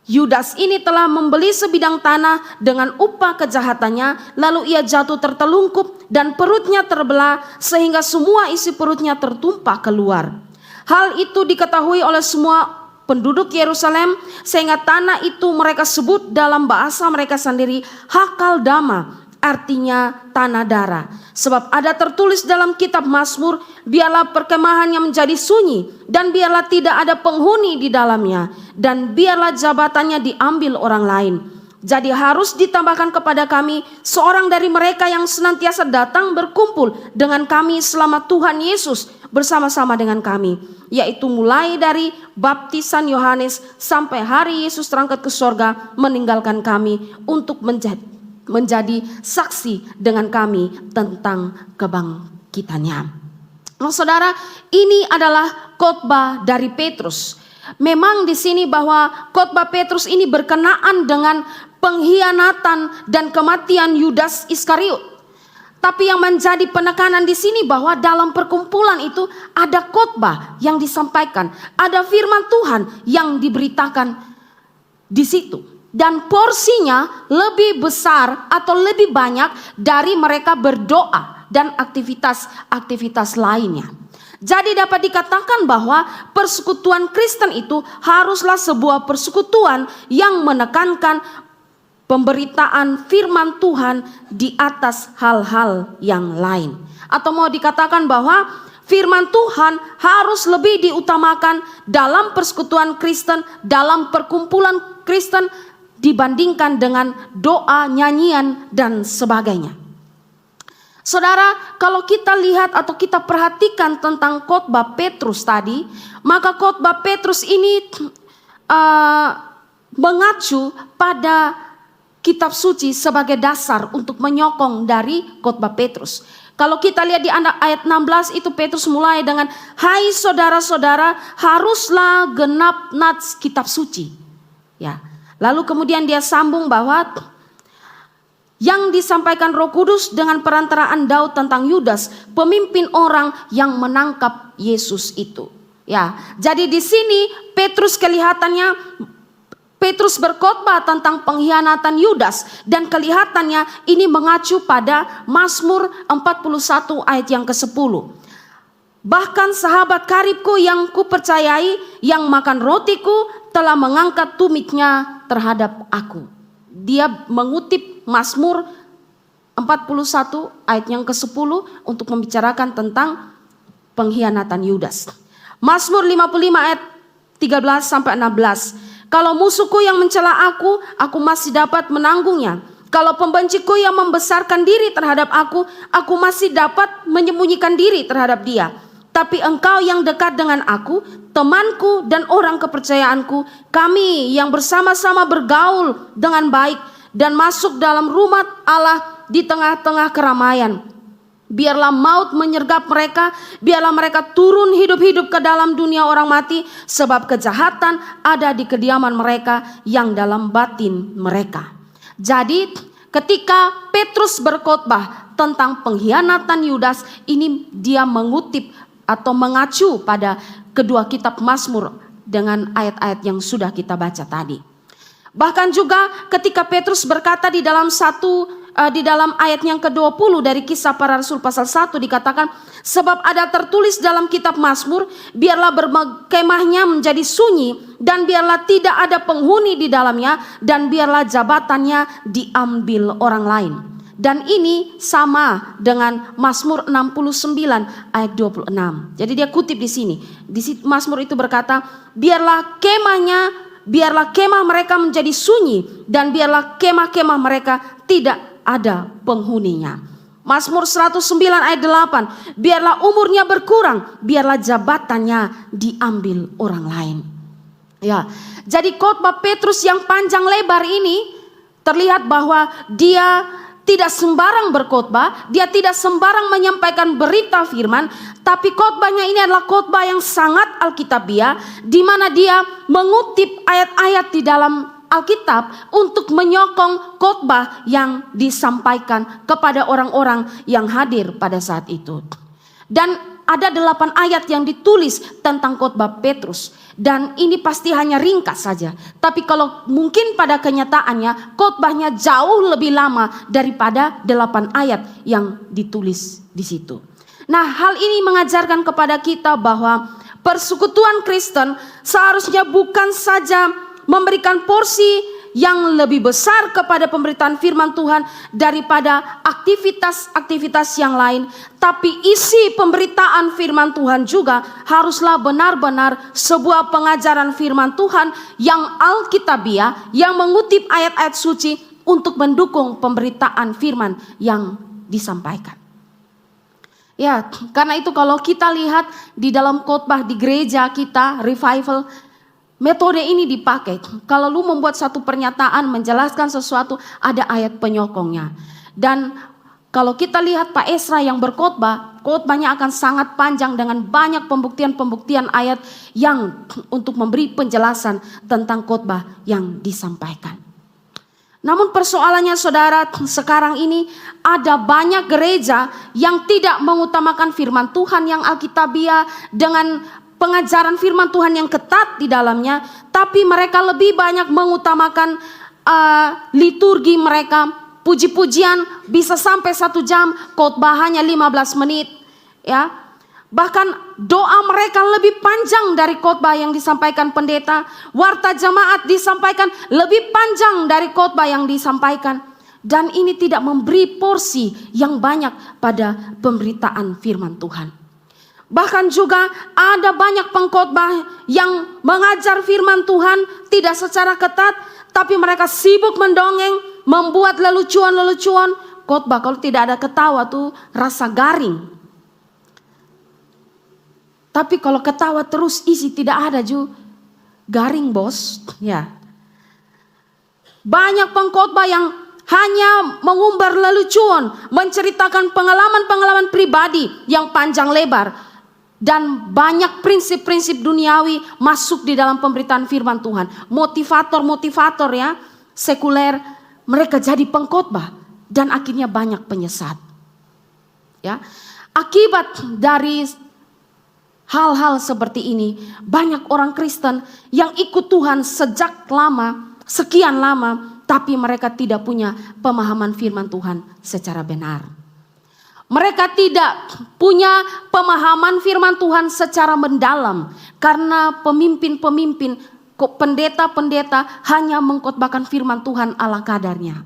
Yudas ini telah membeli sebidang tanah dengan upah kejahatannya, lalu ia jatuh tertelungkup dan perutnya terbelah sehingga semua isi perutnya tertumpah keluar. Hal itu diketahui oleh semua penduduk Yerusalem sehingga tanah itu mereka sebut dalam bahasa mereka sendiri Hakaldama, artinya tanah darah. Sebab ada tertulis dalam kitab Mazmur, biarlah perkemahannya menjadi sunyi dan biarlah tidak ada penghuni di dalamnya, dan biarlah jabatannya diambil orang lain. Jadi harus ditambahkan kepada kami seorang dari mereka yang senantiasa datang berkumpul dengan kami selama Tuhan Yesus bersama-sama dengan kami, yaitu mulai dari baptisan Yohanes sampai hari Yesus terangkat ke sorga meninggalkan kami untuk menjadi saksi dengan kami tentang kebangkitannya." Nah, saudara, ini adalah khotbah dari Petrus. Memang di sini bahwa khotbah Petrus ini berkenaan dengan pengkhianatan dan kematian Yudas Iskariot. Tapi yang menjadi penekanan di sini bahwa dalam perkumpulan itu ada khotbah yang disampaikan, ada firman Tuhan yang diberitakan di situ. Dan porsinya lebih besar atau lebih banyak dari mereka berdoa dan aktivitas-aktivitas lainnya. Jadi dapat dikatakan bahwa persekutuan Kristen itu haruslah sebuah persekutuan yang menekankan pemberitaan firman Tuhan di atas hal-hal yang lain. Atau mau dikatakan bahwa firman Tuhan harus lebih diutamakan dalam persekutuan Kristen, dalam perkumpulan Kristen dibandingkan dengan doa, nyanyian, dan sebagainya. Saudara, kalau kita lihat atau kita perhatikan tentang khotbah Petrus tadi, maka khotbah Petrus ini mengacu pada kitab suci sebagai dasar untuk menyokong dari khotbah Petrus. Kalau kita lihat di ayat 16 itu Petrus mulai dengan, "Hai saudara-saudara, haruslah genap nats kitab suci." Ya. Lalu kemudian dia sambung bahwa yang disampaikan Roh Kudus dengan perantaraan Daud tentang Yudas, pemimpin orang yang menangkap Yesus itu. Ya, jadi di sini Petrus kelihatannya berkhotbah tentang pengkhianatan Yudas, dan kelihatannya ini mengacu pada Mazmur 41 ayat yang ke-10. "Bahkan sahabat karibku yang kupercayai, yang makan rotiku, telah mengangkat tumitnya terhadap aku." Dia mengutip Mazmur 41 ayat yang ke-10 untuk membicarakan tentang pengkhianatan Yudas. Mazmur 55 ayat 13 sampai 16. "Kalau musuhku yang mencela aku masih dapat menanggungnya. Kalau pembenciku yang membesarkan diri terhadap aku masih dapat menyembunyikan diri terhadap dia. Tapi engkau yang dekat dengan aku, temanku dan orang kepercayaanku, kami yang bersama-sama bergaul dengan baik dan masuk dalam rumah Allah di tengah-tengah keramaian. Biarlah maut menyergap mereka, biarlah mereka turun hidup-hidup ke dalam dunia orang mati, sebab kejahatan ada di kediaman mereka yang dalam batin mereka." Jadi ketika Petrus berkhotbah tentang pengkhianatan Yudas, ini dia mengutip atau mengacu pada kedua kitab Mazmur dengan ayat-ayat yang sudah kita baca tadi. Bahkan juga ketika Petrus berkata di dalam ayat yang ke-20 dari Kisah Para Rasul pasal 1 dikatakan, Sebab ada tertulis dalam kitab Mazmur, biarlah berkemahnya menjadi sunyi, dan biarlah tidak ada penghuni di dalamnya, dan biarlah jabatannya diambil orang lain. Dan ini sama dengan Mazmur 69 ayat 26. Jadi dia kutip di sini. Di Mazmur itu berkata, biarlah kemah mereka menjadi sunyi, dan biarlah kemah-kemah mereka tidak ada penghuninya. Mazmur 109 ayat 8, biarlah umurnya berkurang, biarlah jabatannya diambil orang lain. Ya, jadi khotbah Petrus yang panjang lebar ini terlihat bahwa dia tidak sembarang berkhotbah, dia tidak sembarang menyampaikan berita firman, tapi khotbahnya ini adalah khotbah yang sangat alkitabiah, di mana dia mengutip ayat-ayat di dalam Alkitab untuk menyokong khotbah yang disampaikan kepada orang-orang yang hadir pada saat itu. Dan ada 8 ayat yang ditulis tentang khotbah Petrus, dan ini pasti hanya ringkas saja. Tapi kalau mungkin pada kenyataannya khotbahnya jauh lebih lama daripada 8 ayat yang ditulis di situ. Nah, hal ini mengajarkan kepada kita bahwa persekutuan Kristen seharusnya bukan saja memberikan porsi yang lebih besar kepada pemberitaan firman Tuhan daripada aktivitas-aktivitas yang lain, tapi isi pemberitaan firman Tuhan juga haruslah benar-benar sebuah pengajaran firman Tuhan yang alkitabiah, yang mengutip ayat-ayat suci untuk mendukung pemberitaan firman yang disampaikan. Ya, karena itu kalau kita lihat di dalam khotbah di gereja kita, revival, metode ini dipakai. Kalau lu membuat satu pernyataan, menjelaskan sesuatu, ada ayat penyokongnya. Dan kalau kita lihat Pak Esra yang berkhotbah, khotbahnya akan sangat panjang dengan banyak pembuktian-pembuktian ayat yang untuk memberi penjelasan tentang khotbah yang disampaikan. Namun persoalannya saudara, sekarang ini ada banyak gereja yang tidak mengutamakan firman Tuhan yang alkitabiah dengan pengajaran firman Tuhan yang ketat di dalamnya, tapi mereka lebih banyak mengutamakan liturgi mereka, puji-pujian bisa sampai 1 jam, khotbah hanya 15 menit, ya. Bahkan doa mereka lebih panjang dari khotbah yang disampaikan pendeta, warta jemaat disampaikan lebih panjang dari khotbah yang disampaikan, dan ini tidak memberi porsi yang banyak pada pemberitaan firman Tuhan. Bahkan juga ada banyak pengkhotbah yang mengajar firman Tuhan tidak secara ketat, tapi mereka sibuk mendongeng, membuat lelucuan-lelucuan. Khotbah kalau tidak ada ketawa tuh rasa garing. Tapi kalau ketawa terus isi tidak ada juga garing, bos. Ya. Banyak pengkhotbah yang hanya mengumbar lelucon, menceritakan pengalaman-pengalaman pribadi yang panjang lebar, dan banyak prinsip-prinsip duniawi masuk di dalam pemberitaan firman Tuhan. Motivator-motivator ya, sekuler, mereka jadi pengkhotbah dan akhirnya banyak penyesat. Ya. Akibat dari hal-hal seperti ini, banyak orang Kristen yang ikut Tuhan sejak lama, sekian lama, tapi mereka tidak punya pemahaman firman Tuhan secara benar. Mereka tidak punya pemahaman firman Tuhan secara mendalam, karena pemimpin-pemimpin, pendeta-pendeta hanya mengkhotbahkan firman Tuhan ala kadarnya.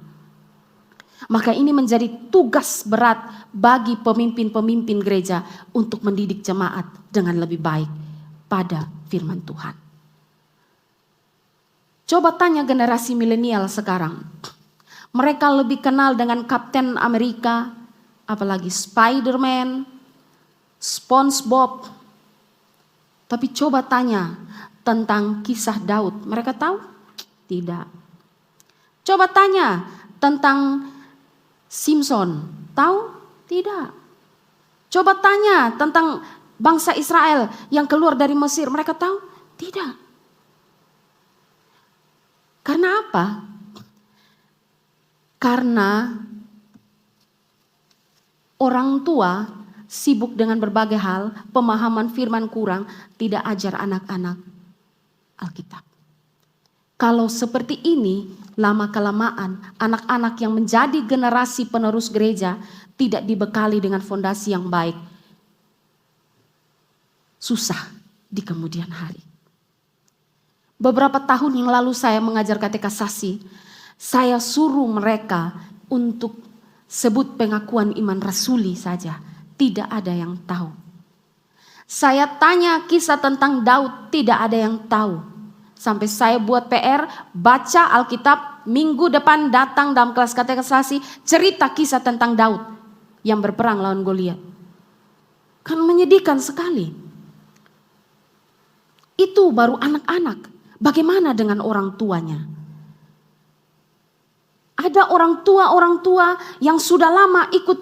Maka ini menjadi tugas berat bagi pemimpin-pemimpin gereja untuk mendidik jemaat dengan lebih baik pada firman Tuhan. Coba tanya generasi milenial sekarang. Mereka lebih kenal dengan Kapten Amerika, apalagi Spider-Man, SpongeBob. Tapi coba tanya tentang kisah Daud. Mereka tahu? Tidak. Coba tanya tentang Simpson, tahu? Tidak. Coba tanya tentang bangsa Israel yang keluar dari Mesir, mereka tahu? Tidak. Karena apa? Karena orang tua sibuk dengan berbagai hal, pemahaman firman kurang, tidak ajar anak-anak Alkitab. Kalau seperti ini, lama-kelamaan anak-anak yang menjadi generasi penerus gereja tidak dibekali dengan fondasi yang baik. susah di kemudian hari. Beberapa tahun yang lalu saya mengajar katekisasi, saya suruh mereka untuk sebut pengakuan iman rasuli saja. Tidak ada yang tahu. Saya tanya kisah tentang Daud, tidak ada yang tahu. Sampai saya buat PR, baca Alkitab, minggu depan datang dalam kelas katekisasi, cerita kisah tentang Daud yang berperang lawan Goliat. Kan menyedihkan sekali. Itu baru anak-anak. Bagaimana dengan orang tuanya? Ada orang tua yang sudah lama ikut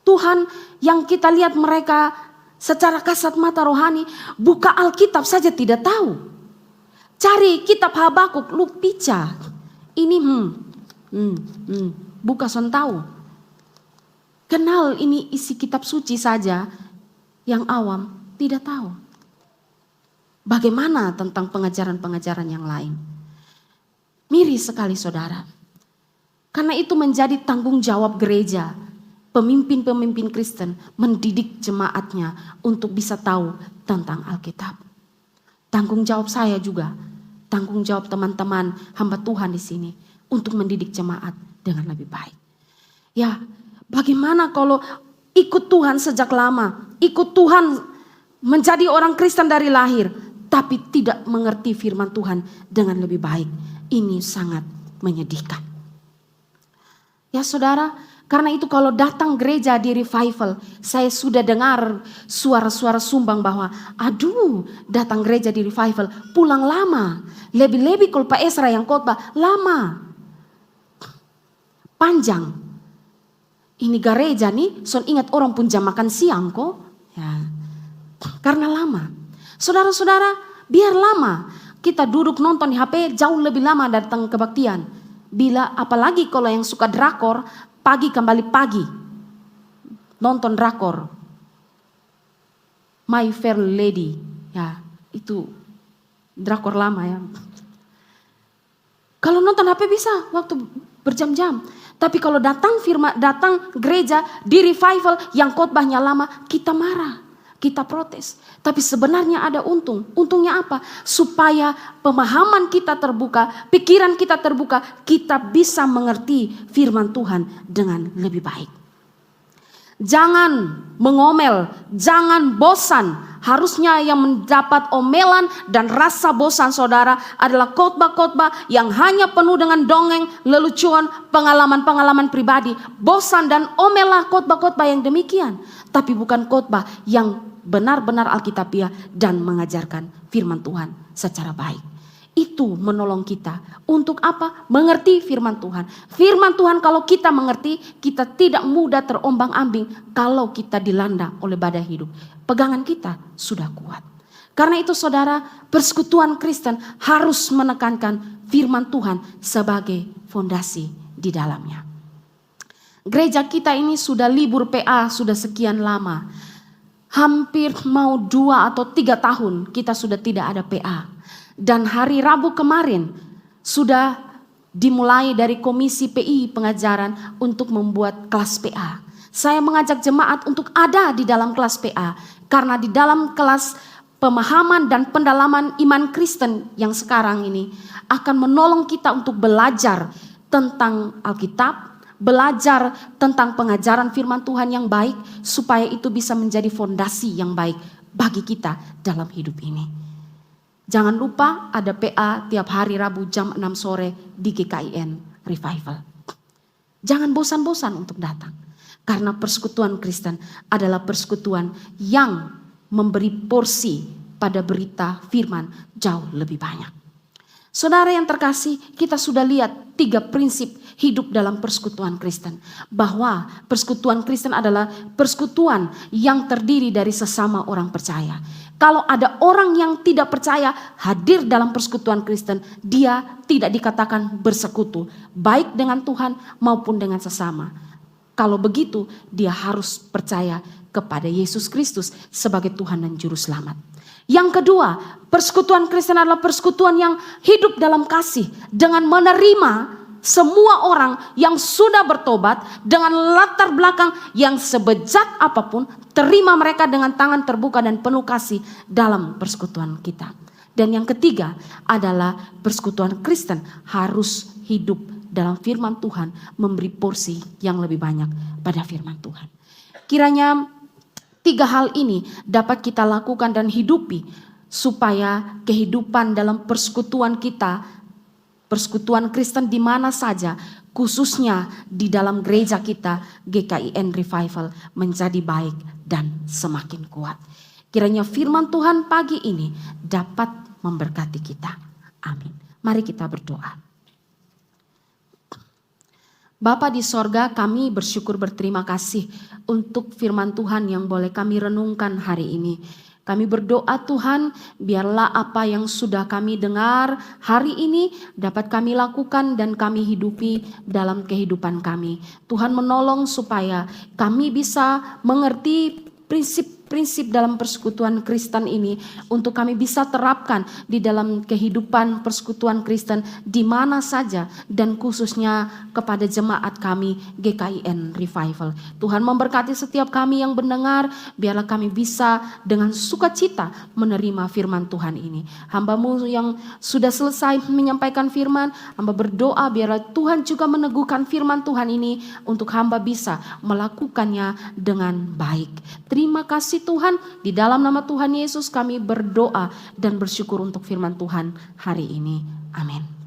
Tuhan, yang kita lihat mereka secara kasat mata rohani, buka Alkitab saja tidak tahu. Cari kitab Habakuk, lu pica. Ini buka son tahu. Kenal ini isi kitab suci saja, yang awam tidak tahu. Bagaimana tentang pengajaran-pengajaran yang lain? Miris sekali saudara. Karena itu menjadi tanggung jawab gereja, pemimpin-pemimpin Kristen mendidik jemaatnya untuk bisa tahu tentang Alkitab. Tanggung jawab saya juga, tanggung jawab teman-teman hamba Tuhan di sini untuk mendidik jemaat dengan lebih baik. Ya, bagaimana kalau ikut Tuhan sejak lama, ikut Tuhan menjadi orang Kristen dari lahir, tapi tidak mengerti firman Tuhan dengan lebih baik. Ini sangat menyedihkan. Ya saudara, karena itu kalau datang gereja di revival, saya sudah dengar suara-suara sumbang bahwa aduh datang gereja di revival pulang lama. Lebih-lebih kalau Pak Esra yang khotbah lama. Panjang. Ini gereja nih, son ingat orang pun jam makan siang kok. Ya, karena lama. Saudara-saudara, biar lama. Kita duduk nonton di HP jauh lebih lama datang kebaktian. Bila apalagi kalau yang suka drakor, pagi kembali pagi. Nonton drakor. My Fair Lady. Ya, itu drakor lama ya. Kalau nonton HP bisa waktu berjam-jam. Tapi kalau datang gereja di revival yang khotbahnya lama, kita marah, kita protes. Tapi sebenarnya ada untung. Untungnya apa? Supaya pemahaman kita terbuka, pikiran kita terbuka, kita bisa mengerti firman Tuhan dengan lebih baik. Jangan mengomel, jangan bosan. Harusnya yang mendapat omelan dan rasa bosan saudara adalah khotbah-khotbah yang hanya penuh dengan dongeng, lelucon, pengalaman-pengalaman pribadi. Bosan dan omelah khotbah-khotbah yang demikian. Tapi bukan khotbah yang benar-benar alkitabiah dan mengajarkan firman Tuhan secara baik. Itu menolong kita untuk apa? Mengerti firman Tuhan. Firman Tuhan kalau kita mengerti, kita tidak mudah terombang-ambing kalau kita dilanda oleh badai hidup. Pegangan kita sudah kuat. Karena itu saudara, persekutuan Kristen harus menekankan firman Tuhan sebagai fondasi di dalamnya. Gereja kita ini sudah libur PA sudah sekian lama. Hampir mau 2 atau 3 tahun kita sudah tidak ada PA. Dan hari Rabu kemarin sudah dimulai dari komisi PI pengajaran untuk membuat kelas PA. Saya mengajak jemaat untuk ada di dalam kelas PA. Karena di dalam kelas pemahaman dan pendalaman iman Kristen yang sekarang ini akan menolong kita untuk belajar tentang Alkitab, belajar tentang pengajaran firman Tuhan yang baik, supaya itu bisa menjadi fondasi yang baik bagi kita dalam hidup ini. Jangan lupa ada PA tiap hari Rabu jam 6 sore di GKIN Revival. Jangan bosan-bosan untuk datang. Karena persekutuan Kristen adalah persekutuan yang memberi porsi pada berita firman jauh lebih banyak. Saudara yang terkasih, kita sudah lihat 3 prinsip hidup dalam persekutuan Kristen. Bahwa persekutuan Kristen adalah persekutuan yang terdiri dari sesama orang percaya. Kalau ada orang yang tidak percaya hadir dalam persekutuan Kristen, dia tidak dikatakan bersekutu, baik dengan Tuhan maupun dengan sesama. Kalau begitu, dia harus percaya kepada Yesus Kristus sebagai Tuhan dan Juru Selamat. Yang kedua, persekutuan Kristen adalah persekutuan yang hidup dalam kasih dengan menerima semua orang yang sudah bertobat dengan latar belakang yang sebejat apapun, terima mereka dengan tangan terbuka dan penuh kasih dalam persekutuan kita. Dan yang ketiga adalah persekutuan Kristen harus hidup dalam firman Tuhan, memberi porsi yang lebih banyak pada firman Tuhan. Kiranya 3 hal ini dapat kita lakukan dan hidupi supaya kehidupan dalam persekutuan kita, persekutuan Kristen di mana saja, khususnya di dalam gereja kita GKIN Revival, menjadi baik dan semakin kuat. Kiranya firman Tuhan pagi ini dapat memberkati kita. Amin. Mari kita berdoa. Bapa di sorga, kami bersyukur berterima kasih untuk firman Tuhan yang boleh kami renungkan hari ini. Kami berdoa Tuhan, biarlah apa yang sudah kami dengar hari ini dapat kami lakukan dan kami hidupi dalam kehidupan kami. Tuhan menolong supaya kami bisa mengerti prinsip-prinsip dalam persekutuan Kristen ini untuk kami bisa terapkan di dalam kehidupan persekutuan Kristen di mana saja dan khususnya kepada jemaat kami GKIN Revival. Tuhan memberkati setiap kami yang mendengar, biarlah kami bisa dengan sukacita menerima firman Tuhan ini. Hamba-Mu yang sudah selesai menyampaikan firman, hamba berdoa biarlah Tuhan juga meneguhkan firman Tuhan ini untuk hamba bisa melakukannya dengan baik. Terima kasih Tuhan, di dalam nama Tuhan Yesus kami berdoa dan bersyukur untuk firman Tuhan hari ini. Amin.